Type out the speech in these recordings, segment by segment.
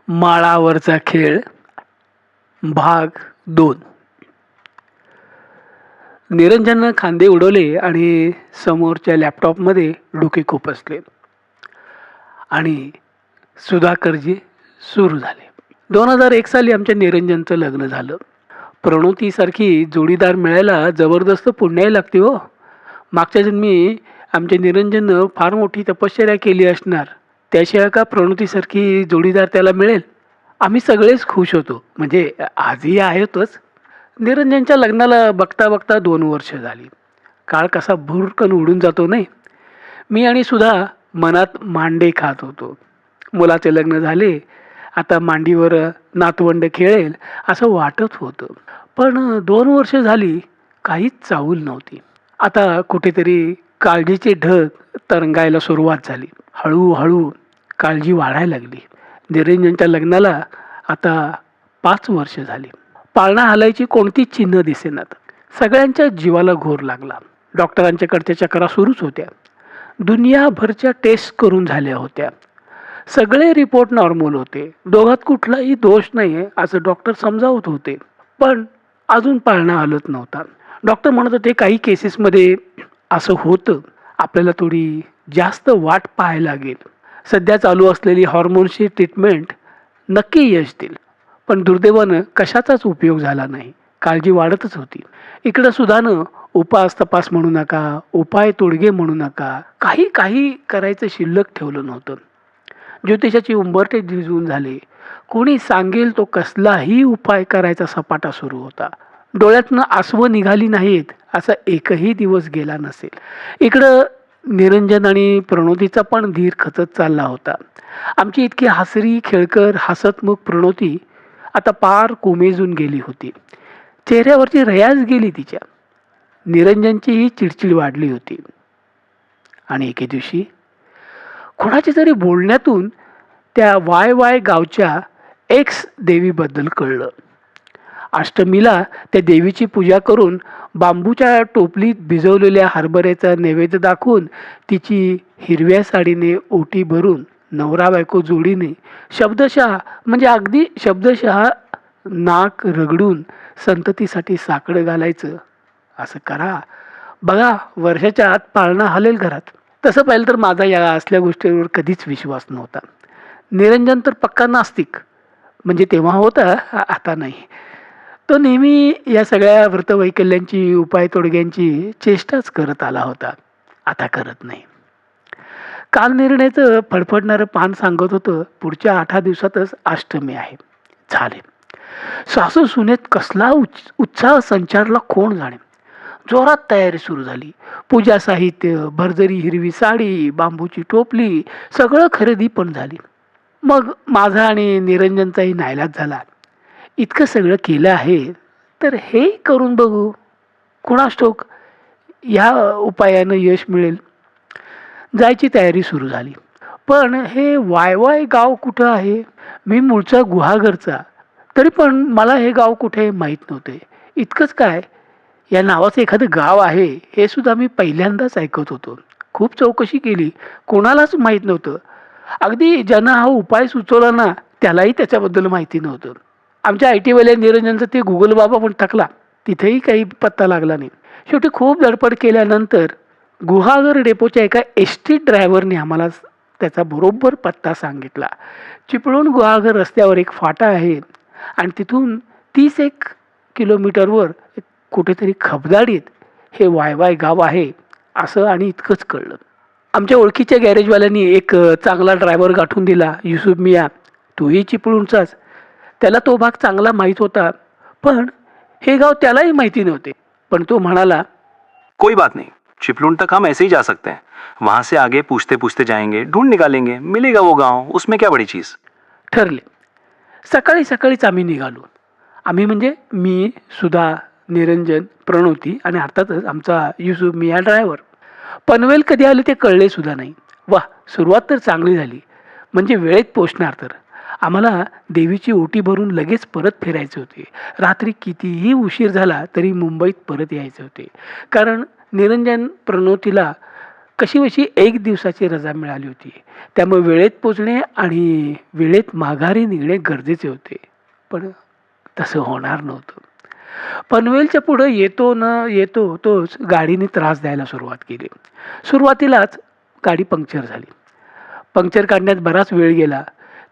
माळावरचा खेळ भाग 2. निरंजननं खांदे उडवले आणि समोरच्या लॅपटॉपमध्ये डोके खुपसले आणि सुधाकरजी सुरू झाले. 2001 साली आमच्या निरंजनचं लग्न झालं. प्रणोतीसारखी जोडीदार मिळायला जबरदस्त पुण्याई लागते हो. मागच्या जन्मी आमच्या निरंजननं फार मोठी तपश्चर्या केली असणार, त्याशिवाय का प्रणोतीसारखी जोडीदार त्याला मिळेल. आम्ही सगळेच खुश होतो, म्हणजे आजही आहेतच. निरंजनच्या लग्नाला बघता बघता 2 वर्ष झाली. काळ कसा भुरकन उडून जातो नाही. मी आणि सुधा मनात मांडे खात होतो. मुलाचे लग्न झाले, आता मांडीवर नातवंड खेळेल असं वाटत होतं. पण 2 वर्ष झाली काहीच चाहूल नव्हती. आता कुठेतरी काळजीचे ढग तरंगायला सुरुवात झाली. हळूहळू काळजी वाढायला लागली. निरंजनच्या लग्नाला आता 5 वर्ष झाली. पाळणा हलायची कोणतीच चिन्ह दिसेनात. सगळ्यांच्या जीवाला घोर लागला. डॉक्टरांच्याकडच्या चक्रा सुरूच होत्या. दुनियाभरच्या टेस्ट करून झाल्या होत्या. सगळे रिपोर्ट नॉर्मल होते. दोघात कुठलाही दोष नाही आहे असं डॉक्टर समजावत होते. पण अजून पाळणा हलत नव्हता. डॉक्टर म्हणत होते काही केसेसमध्ये असं होतं, आपल्याला थोडी जास्त वाट पाहायला लागेल. सध्या चालू असलेली हॉर्मोन्सची ट्रीटमेंट नक्की यश देईल. पण दुर्दैवानं कशाचाच उपयोग झाला नाही. काळजी वाढतच होती. इकडं सुद्धानं उपास तपास म्हणू नका, उपाय तोडगे म्हणू नका, काही करायचं शिल्लक ठेवलं नव्हतं. ज्योतिषाची उंबरठे झिजवून झाले. कोणी सांगेल तो कसलाही उपाय करायचा सपाटा सुरू होता. डोळ्यातनं आसवं निघाली नाहीत असा एकही दिवस गेला नसेल. इकडं निरंजन आणि प्रणोतीचा पण धीर खचत चालला होता. आमची इतकी हसरी खेळकर हसतमुख प्रणोती आता पार कोमेजून गेली होती. चेहऱ्यावरची रयाज गेली तिच्या. निरंजनचीही चिडचिड वाढली होती. आणि एके दिवशी कोणाच्या तरी बोलण्यातून त्या वाय गावच्या एक्स देवीबद्दल कळलं. अष्टमीला त्या देवीची पूजा करून बांबूच्या टोपलीत भिजवलेल्या हरभऱ्याचा नैवेद्य दाखवून तिची हिरव्या साडीने ओटी भरून नवरा बायको जोडीने अगदी शब्दशः नाक रगडून संततीसाठी साकडं घालायचं. असं करा बघा, वर्षाच्या आत पाळणा हलेल घरात. तसं पाहिलं तर माझा या असल्या गोष्टीवर कधीच विश्वास नव्हता. निरंजन तर पक्का नास्तिक, म्हणजे तेव्हा होता, आता नाही. तो नेहमी या सगळ्या व्रतवैकल्यांची उपाय तोडग्यांची चेष्टाच करत आला होता. आता करत नाही. काल निर्णयाचं फडफडणारं पान सांगत होतं पुढच्या 8 दिवसातच अष्टमी आहे. झाले. सासू सुनेत कसला उत्साह संचारला कोण जाणे. जोरात तयारी सुरू झाली. पूजा साहित्य, भरजरी हिरवी साडी, बांबूची टोपली, सगळं खरेदी पण झाली. मग माझा आणि निरंजनचाही नाईलाज झाला. इतकं सगळं केलं आहे तर हे करून बघू, कुणास ठाऊक ह्या उपायानं यश मिळेल. जायची तयारी सुरू झाली. पण हे वाय गाव कुठं आहे? मी मूळचा गुहागरचा, तरी पण मला हे गाव कुठे माहीत नव्हते. इतकंच काय, या नावाचं एखादं गाव आहे हे सुद्धा मी पहिल्यांदाच ऐकत होतो. खूप चौकशी केली, कोणालाच माहीत नव्हतं. अगदी ज्यांना हा उपाय सुचवला ना त्यालाही त्याच्याबद्दल माहिती नव्हतं. आमच्या IT वाल्या निरंजनचं ते गुगल बाबा पण टाकला, तिथेही काही पत्ता लागला नाही. शेवटी खूप धडपड केल्यानंतर गुहागर डेपोच्या एका ST ड्रायव्हरने आम्हाला त्याचा बरोबर पत्ता सांगितला. चिपळूण गुहागर रस्त्यावर एक फाटा आहे आणि तिथून 30 किलोमीटरवर कुठेतरी खबदाडीत हे वाय गाव आहे असं आणि इतकंच कळलं. आमच्या ओळखीच्या गॅरेजवाल्यांनी एक चांगला ड्रायव्हर गाठून दिला, युसुफ मिया. तोही चिपळूणचाच. त्याला तो भाग चांगला माहीत होता, पण हे गाव त्यालाही माहिती नव्हते. पण तो म्हणाला, कोई बात नहीं, चिपलून तक हम ऐसे ही जा सकते हैं. वहां से आगे पूछते पूछते जाएंगे, ढूंढ निकालेंगे, मिलेगा वो गांव, उसमें क्या बड़ी चीज. ठरले. सकाळीच आम्ही निघालो. आम्ही म्हणजे मी, सुधा, निरंजन, प्रणोती आणि अर्थातच आमचा युसुफ मिया ड्रायव्हर. पनवेल कधी आले ते कळले सुद्धा नाही. वा, सुरुवात तर चांगली झाली. म्हणजे वेळेत पोचणार तर. आम्हाला देवीची ओटी भरून लगेच परत फिरायचे होते. रात्री कितीही उशीर झाला तरी मुंबईत परत यायचे होते. कारण निरंजन प्रणोतीला कशीबशी 1 दिवसाची रजा मिळाली होती. त्यामुळे वेळेत पोहोचणे आणि वेळेत माघारी निघणे गरजेचे होते. पण तसं होणार नव्हतं. पनवेलच्या पुढं येतो न येतो तोच गाडीने त्रास द्यायला सुरुवात केली. सुरुवातीलाच गाडी पंक्चर झाली. पंक्चर काढण्यात बराच वेळ गेला.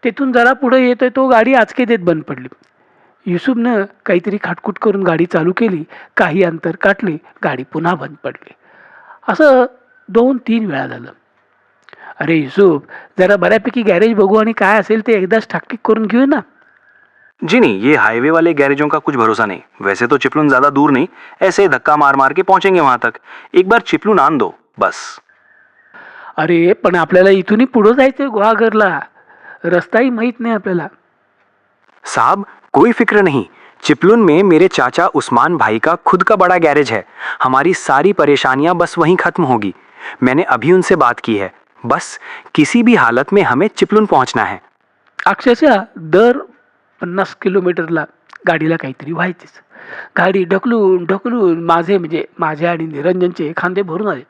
तिथून जरा पुढे येतोय तो गाडी आचके देत बंद पडली. युसुफनं काहीतरी खाटखूट करून गाडी चालू केली. काही अंतर काढले, गाडी पुन्हा बंद पडली. असं 2-3 वेळा झालं. अरे युसुफ, जरा बऱ्यापैकी गॅरेज बघू आणि काय असेल ते एकदाच ठाकठीक करून घेऊ ना. जी नहीं, ये हाईवे वाले गैरेजों का कुछ भरोसा नहीं. वैसे तो चिपलून ज्यादा दूर नहीं, ऐसे ही धक्का मार मार के पहुंचेंगे वहां तक. एक बार चिपलून आन दो बस. अरे पण आपल्याला इथूनही पुढं जायचंय गुहागरला. रस्ताही माहीत नाही आपल्याला. साहब कोई फिक्र नहीं, चिपलून में मेरे चाचा उस्मान भाई का खुद का बड़ा गैरेज है. हमारी सारी परेशानियां बस वहीं खत्म होगी. मैंने अभी उनसे बात की है. बस किसी भी हालत में हमें चिपलून पहुंचना है. अक्षरशः दर 50 किलोमीटरला गाडीला काहीतरी व्हायचेच. गाडी ढकलून ढकलून माझे आणि निरंजनचे खांदे भरून आले.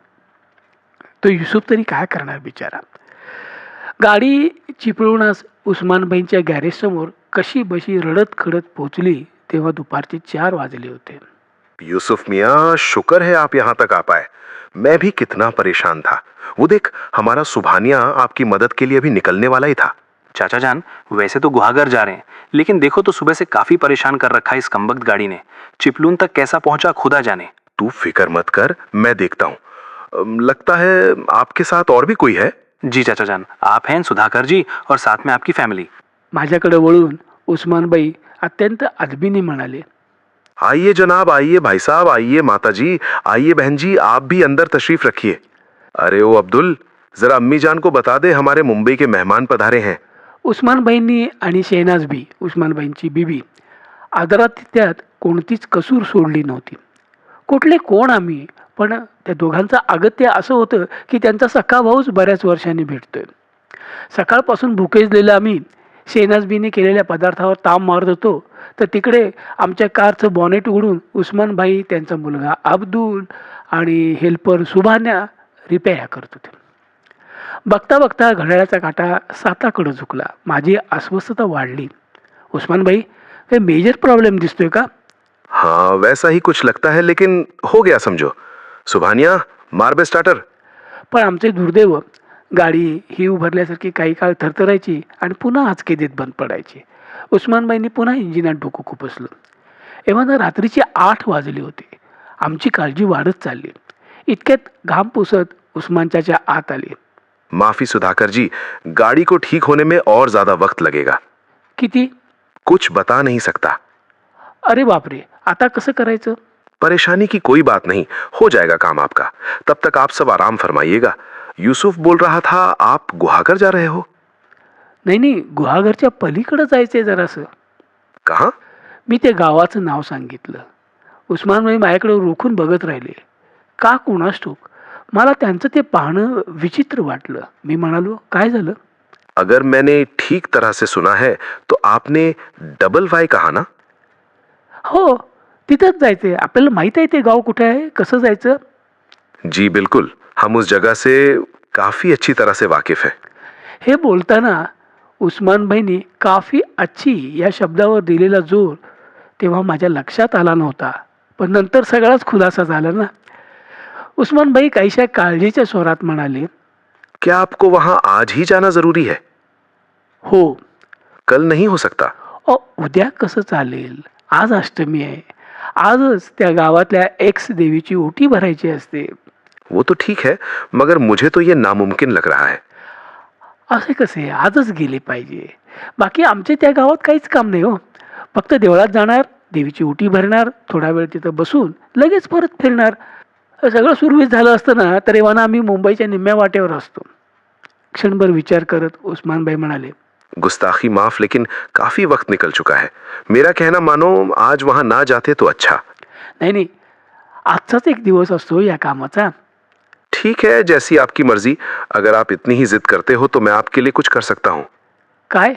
तो युसुफ तरी काय करणार बिचारा. गाडी चिपळूणच उस्मानबाईंच्या गॅरेजसमोर कशी बशी रडत खडत पोहोचली तेव्हा दुपारचे 4 वाजले होते. यूसुफ मियाँ, शुक्र है आप यहाँ तक आ पाए. मैं भी कितना परेशान था. वो देख, हमारा सुभानिया आपकी मदद के लिए अभी निकलने वाला ही था. चाचा जान, वैसे तो गुहागर जा रहे हैं, लेकिन देखो तो सुबह से काफी परेशान कर रखा है इस कमबख्त गाड़ी ने. चिपलून तक कैसा पहुंचा खुदा जाने. तू फिक्र मत कर, मैं देखता हूँ. लगता है आपके साथ और भी कोई है. जी चाचा जान, आप हैं सुधाकर जी और साथ में आपकी फैमिली. माझ्याकडे वळून उस्मानबाई अत्यंत अदबीने म्हणाले, आइए जनाब, आइए भाई साहब, आइए माता जी, आइए बहन जी, आप भी अंदर तशरीफ रखिए. अरे ओ अब्दुल, जरा अम्मी जान को बता दे हमारे मुंबई के मेहमान पधारे हैं. उस्मानबाईंनी आणि शहनाजबी, उस्मानबाईंची बीबी, आदरातिथ्यात कोणतीच कसूर सोडली नव्हती. कुठले कोण आम्ही, पण त्या दोघांचं अगत्य असं होतं की त्यांचा सख्खा भाऊच बऱ्याच वर्षांनी भेटतोय. सकाळपासून भुकेजलेलं आम्ही शेनाजबीने केलेल्या पदार्थावर ताम मारत होतो, तर तिकडे आमच्या कारचं बॉनेट उघडून उस्मानबाई, त्यांचा मुलगा अब्दुल आणि हेल्पर सुभान्या रिपेअर करत होते. बघता बघता घड्याळाचा काटा 7कडे झुकला. माझी अस्वस्थता वाढली. उस्मानबाई, काही मेजर प्रॉब्लेम दिसतोय का? हाँ, वैसा ही कुछ लगता है, लेकिन हो गया समझो. सुभानिया, मार बे स्टार्टर. पण आमचे दुर्दैव, गाडी ही उभारल्यासारखी काही काळ थरथरायची आणि पुन्हा आचके देत बंद पडायची. उस्मानबाईंनी पुन्हा इंजिनात डोकं खुपसलं. एव्हा रात्रीचे 8 वाजले होते. आमची काळजी वाढत चालली. इतक्यात घाम पुसत उस्मान चाचा आत आले. माफी सुधाकर जी, गाड़ी को ठीक होने में और ज्यादा वक्त लगेगा. किती? कुछ बता नहीं सकता. अरे बापरे, आता कसं करायचं? परेशानी की कोई बात नहीं, हो जाएगा काम आपका. तब तक आप सब आराम फरमाइएगा. यूसुफ बोल रहा था आप गुहागर जा रहे हो. नाही, गुहागरच्या पलीकडे जायचंय जरासं. कहाँ? मी त्या गावाचं नाव सांगितलं. उस्मानबाई माझ्याकडे रोखून बघत राहिले. का कोणास ठाऊक, मला त्यांचं ते पाहणं विचित्र वाटलं. मी म्हणालो, काय झालं? अगर मैंने ठीक तरह से सुना है तो आपने डबल वाई कहा ना. हो, तिथंच जायचंय. आपल्याला माहित आहे ते गाव कुठे आहे, कसं जायचं? जी बिल्कुल, हम उस जगह से काफी अच्छी तरह से वाकिफ है. हे बोलताना उस्मानबाईंनी काफी अच्छी या शब्दावर दिलेला जोर तेव्हा माझ्या लक्षात आला नव्हता. पण नंतर सगळाच खुलासा झाला ना. उस्मानबाई काहीशा काळजीच्या स्वरात म्हणाले, क्या आपको वहां आज ही जाना जरूरी है. हो. कल नहीं हो सकता. उद्या कसं चालेल? आज अष्टमी आहे. आजच त्या गावातल्या एक्स देवीची ओटी भरायची असते. वो तो ठीक है, मगर मुझे तो ये नामुमकिन लग रहा है. असे कसे? आजच गेले पाहिजे. बाकी आमचे त्या गावात काहीच काम नाही हो. फक्त देवळात जाणार, देवीची ओटी भरणार, थोडा वेळ तिथं बसून लगेच परत फिरणार. सगळं सुरळीत झालं असतं ना, तर एव्हा आम्ही मुंबईच्या निम्म्या वाटेवर असतो. क्षणभर विचार करत उस्मानबाई म्हणाले, गुस्ताखी माफ, लेकिन काफी वक्त निकल चुका है. मेरा कहना मानो आज वहां ना जाते तो अच्छा. नाही, आजचाच एक दिवस असतो या कामाचा. ठीक है, जैसी आपकी मर्जी. अगर आप इतनी ही जिद करते हो तो मैं आपके लिए कुछ कर सकता हूँ. काय?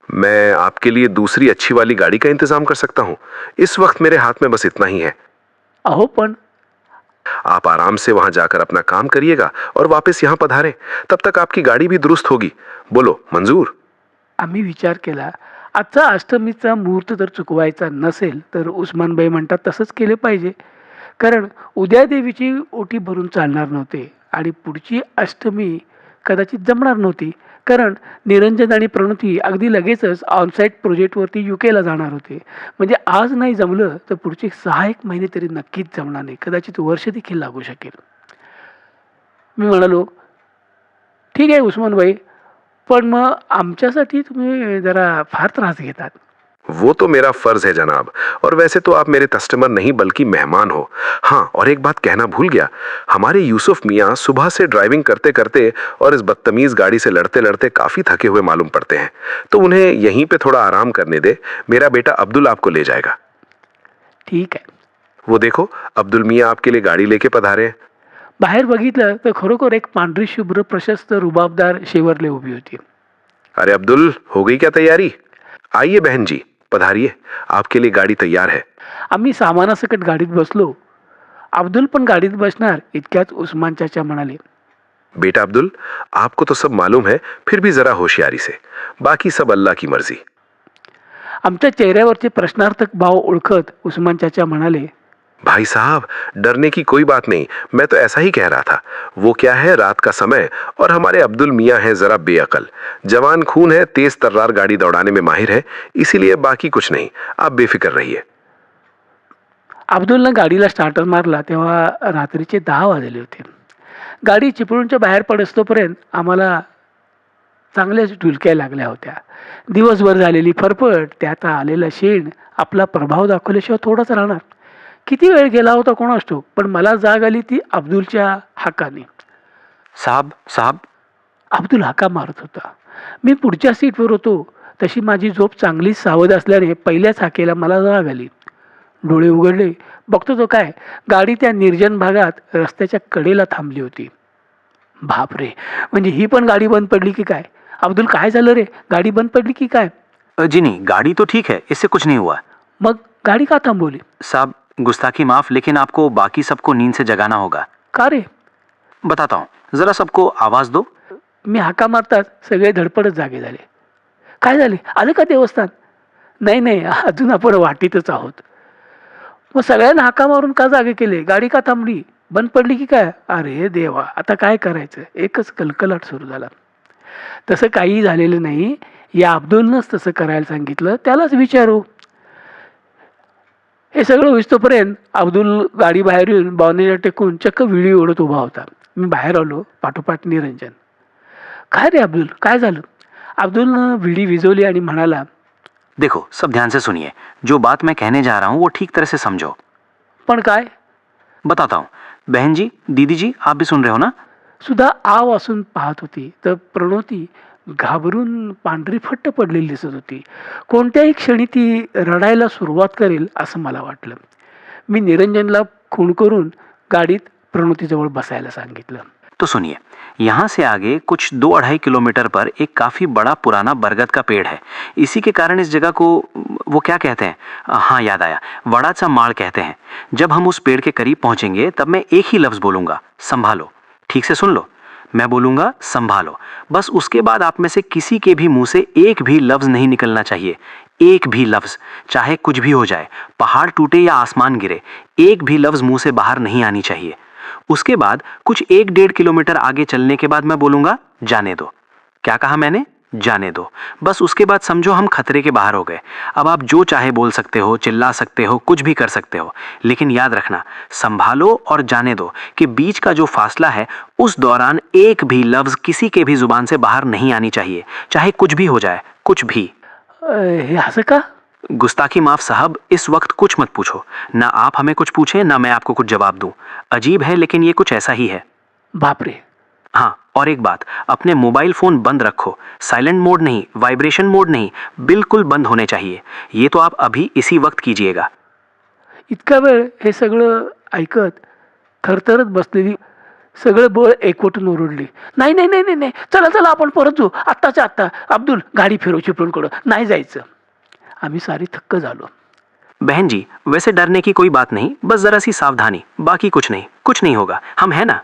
मैं आपके लिए दूसरी अच्छी वाली गाड़ी का इंतजाम कर सकता हूँ. इस वक्त मेरे हाथ में बस इतना ही है. अहो पण आप आराम से वहां जाकर अपना काम करिएगा और वापस यहाँ पधारें। तब तक आपकी गाड़ी भी दुरुस्त होगी। बोलो, मंजूर? आम्ही विचार केला, आजचा अष्टमीचा मुहूर्त जर चुकवायचा नसेल तर उस्मानबाई म्हणतात तसंच केले पाहिजे. कारण उद्या देवीची ओटी भरून चालणार नव्हते आणि पुढची अष्टमी कदाचित जमणार नव्हती. कारण निरंजन आणि प्रणती अगदी लगेचच ऑनसाईट प्रोजेक्टवरती युकेला जाणार होते. म्हणजे आज नाही जमलं तर पुढचे 6-1 महिने तरी नक्कीच जमणार नाही, कदाचित वर्ष देखील लागू शकेल. मी म्हणालो, ठीक आहे उस्मानबाई, पण मग आमच्यासाठी तुम्ही जरा फार त्रास घेतात. वो तो मेरा फर्ज है जनाब, और वैसे तो आप मेरे कस्टमर नहीं बल्कि मेहमान हो। हाँ, और एक बात कहना भूल गया, हमारे यूसुफ मियाँ सुबह से ड्राइविंग करते करते और इस बदतमीज गाड़ी से लड़ते लड़ते काफी थके हुए मालूम पड़ते हैं, तो उन्हें यहीं पे थोड़ा आराम करने दे। मेरा बेटा अब्दुल आपको ले जाएगा। ठीक आहे. वो देखो, अब्दुल मियाँ आपके लिए गाड़ी लेके पधारे हैं। बाहेर बघितलं तर खरोखर एक पांढरी शुभ्र प्रशस्त रुबाबदार शेवरले उभी होती. अरे अब्दुल, हो गई क्या तैयारी? आइए बहन जी, पधारिए, आपके लिए गाड़ी तैयार है। आम्ही सामानासकट गाडीत बसलो. अब्दुल पण गाडीत बसणार इतक्यात उस्मान चाचा म्हणाले, बेटा अब्दुल, आपको तो सब मालूम है, फिर भी जरा होशियारी से, बाकी सब अल्लाह की मर्जी। आमच्या चेहऱ्यावरचे प्रश्नार्थक भाव ओळखत उस्मान चाचा म्हणाले, भाई साहब, डरने की कोई बात नहीं, मैं तो ऐसा ही कह रहा था। वो क्या है, रात का समय और हमारे अब्दुल मियाँ हैं जरा बेअकल, जवान खून है, तेज तर्रार गाड़ी दौड़ाने में माहिर है, इसीलिए बाकी कुछ नहीं, आप बेफिक्र रहिए। अब्दुलनं गाडीला स्टार्टर मारला तेव्हा रात्रीचे 10 वाजले होते. गाडी चिपळूणच्या बाहेर पडस्तोपर्यंत आम्हाला चांगल्याच डुलक्या लागल्या होत्या. दिवसभर झालेली फरफट, त्यात आलेलं शेण आपला प्रभाव दाखवल्याशिवाय थोडाच राहणार. किती वेळ गेला होता कोणास ठाऊक, पण मला जाग आली ती अब्दुलच्या हाकाने. साहब साहब. अब्दुल हाका मारत होता. मी पुढच्या सीटवर होतो. तशी माझी झोप चांगलीच सावध असल्याने पहिल्याच हाकेला मला जाग आली. डोळे उघडले, बघतो तो काय, गाडी त्या निर्जन भागात रस्त्याच्या कडेला थांबली होती. बापरे, म्हणजे ही पण गाडी बंद पडली की काय? अब्दुल, काय झालं रे, गाडी बंद पडली की काय? जी नहीं, गाड़ी तो ठीक है, इससे कुछ नहीं हुआ। मग गाडी का थांबवली? साहब, गुस्ताखी माफ, लेकिन आपको बाकी सबको नींद से जगाना होगा। का रे? बताता हूँ, जरा सबको आवाज दो। मी हाका मारताच सगळे धडपडत जागे झाले. काय झाले, आलं का देवस्थान? नाही नाही, अजून आपण वाटीतच आहोत. मग सगळ्यांना हाका मारून का जागे केले? गाडी का थांबली? बंद पडली की काय? अरे देवा, आता काय करायचं? एकच कलकलाट सुरू झाला. तसं काही झालेलं नाही. या अब्दुलनंच तसं करायला सांगितलं, त्यालाच विचारू. हे सगळं होईस्तोपर्यंत अब्दुल गाडी बाहेर येऊन बावनेला टेकून चक्क विळी ओढत उभा होता. मी बाहेर आलो, पाठोपाठ निरंजन. काय रे अब्दुल, काय झालं? अब्दुलनं विडी विझवली आणि म्हणाला, देखो, सब ध्यान से सुनिए, जो बात मैं कहने जा रहा हूँ वो ठीक तरह से समझो। पण काय? बताता हूँ। बहन जी, दीदी जी, आप भी सुन रहे हो ना? सुद्धा आव असून पाहत होती तर प्रणवती घाबरून पांढरी फट्ट पडलेली दिसत होती. कोणत्याही क्षणी ती रडायला सुरुवात करेल असं मला वाटलं. मी निरंजनला खूण करून गाडीत प्रणवतीजवळ बसायला सांगितलं. तो सुनिए, यहाँ से आगे कुछ 2-2.5 किलोमीटर पर एक काफी बड़ा पुराना बरगद का पेड़ है। इसी के कारण इस जगह को वो क्या कहते हैं, हाँ याद आया, वड़ाचा माड़ कहते हैं। जब हम उस पेड़ के करीब पहुंचेंगे तब मैं एक ही लफ्ज बोलूंगा, संभालो। ठीक से सुन लो, मैं बोलूंगा संभालो, बस उसके बाद आप में से किसी के भी मुंह से एक भी लफ्ज नहीं निकलना चाहिए। एक भी लफ्ज, चाहे कुछ भी हो जाए, पहाड़ टूटे या आसमान गिरे, एक भी लफ्ज मुंह से बाहर नहीं आनी चाहिए। उसके बाद कुछ 1-1.5 किलोमीटर आगे चलने के बाद मैं बोलूंगा जाने दो। क्या कहा मैंने? जाने दो। बस उसके बाद समझो हम खतरे के बाहर हो गए। अब आप जो चाहे बोल सकते हो, चिल्ला सकते हो, कुछ भी कर सकते हो, लेकिन याद रखना, संभालो और जाने दो कि बीच का जो फासला है उस दौरान एक भी लफ्ज किसी के भी जुबान से बाहर नहीं आनी चाहिए, चाहे कुछ भी हो जाए, कुछ भी। हे असं का? गुस्ताखी माफ साहब, इस वक्त कुछ मत पूछो, ना आप हमें कुछ पूछें ना मैं आपको कुछ जवाब दूं। अजीब है लेकिन ये कुछ ऐसा ही है। बापरे. हाँ, और एक बात, अपने मोबाइल फोन बंद रखो, साइलेंट मोड नहीं, वाइब्रेशन मोड नहीं, बिल्कुल बंद होने चाहिए। ये तो आप अभी इसी वक्त कीजिएगा। इतका वेळ हे सगळं ऐकत थरथरत बसलेली सगळं बळ एकवटून ओरडली, नाही नाही नाही नाही नाही, चला चला आपण परत जाऊ, आत्ताच्या आत्ता. अब्दुल, गाडी फिरव चिपळूणकडं, नाही जायचं. आम्ही सारी थक्क झालो. बहन जी, वैसे डरने की कोई बात नहीं, बस जरा सी सावधानी, बाकी कुछ नहीं होगा, हम है ना.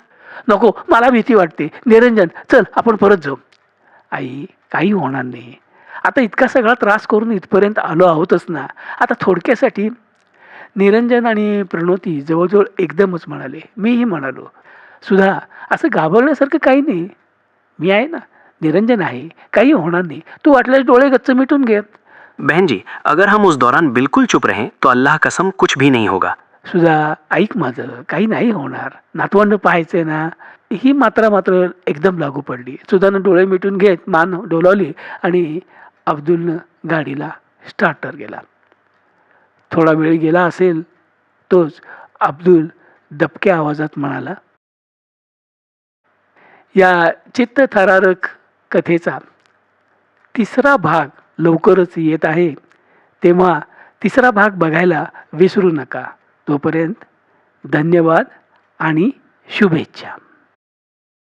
नको, मला भीती वाटते. निरंजन, चल आपण परत जाऊ. आई, काही होणार नाही. आता इतका सगळा त्रास करून इथपर्यंत आलो आहोतच ना. आता थोडक्यासाठी निरंजन आणि प्रणोती जवळजवळ एकदमच म्हणाले. मीही म्हणालो. सुधा, असं घाबरण्यासारखं काही नाही. मी आहे ना, निरंजन आहे, काही होणार नाही. तू वाटल्यास डोळे गच्च मिटून घे. बहन जी, अगर हम उस दौरान बिल्कुल चुप रहें तो अल्लाह कसम कुछ भी नहीं होगा. सुधा, ऐक माझं, काही नाही होणार. नातवंड पाहायचंय ना. ही मात्र एकदम लागू पडली. सुधानं डोळे मिटून घेत मान डोलावली आणि अब्दुलनं गाडीला स्टार्टर गेला. थोडा वेळ गेला असेल, तोच अब्दुल दबक्या आवाजात म्हणाला, या चित्तथरारक कथेचा 3रा भाग लवकरच येत आहे. तेव्हा 3रा भाग बघायला विसरू नका. तोपर्यंत धन्यवाद आणि शुभेच्छा.